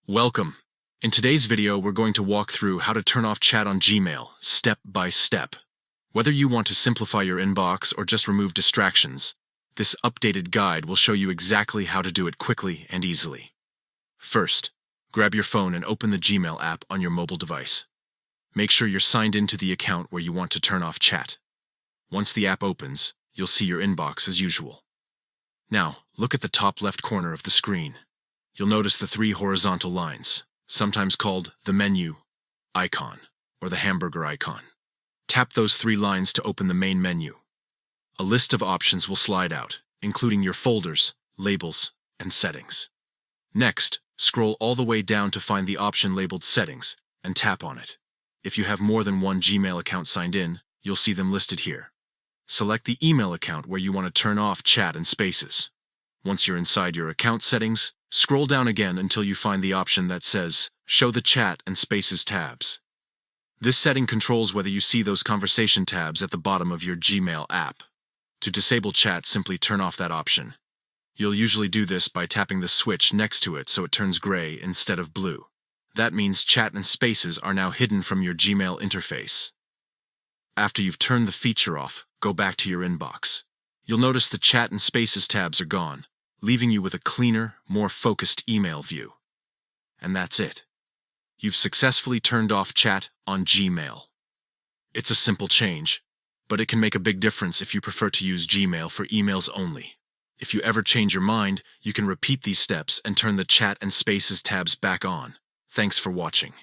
Welcome. In today's video, we're going to walk through how to turn off chat on Gmail, step by step. Whether you want to simplify your inbox or just remove distractions, this updated guide will show you exactly how to do it quickly and easily. First, grab your phone and open the Gmail app on your mobile device. Make sure you're signed into the account where you want to turn off chat. Once the app opens, you'll see your inbox as usual. Now, look at the top left corner of the screen. You'll notice the three horizontal lines, sometimes called the menu icon or the hamburger icon. Tap those three lines to open the main menu. A list of options will slide out, including your folders, labels, and settings. Next, scroll all the way down to find the option labeled Settings and tap on it. If you have more than one Gmail account signed in, you'll see them listed here. Select the email account where you want to turn off chat and spaces. Once you're inside your account settings, scroll down again until you find the option that says Show the Chat and Spaces tabs. This setting controls whether you see those conversation tabs at the bottom of your Gmail app. To disable chat, simply turn off that option. You'll usually do this by tapping the switch next to it so it turns gray instead of blue. That means chat and spaces are now hidden from your Gmail interface. After you've turned the feature off, go back to your inbox. You'll notice the chat and spaces tabs are gone, leaving you with a cleaner, more focused email view. And that's it. You've successfully turned off chat on Gmail. It's a simple change, but it can make a big difference if you prefer to use Gmail for emails only. If you ever change your mind, you can repeat these steps and turn the chat and spaces tabs back on. Thanks for watching.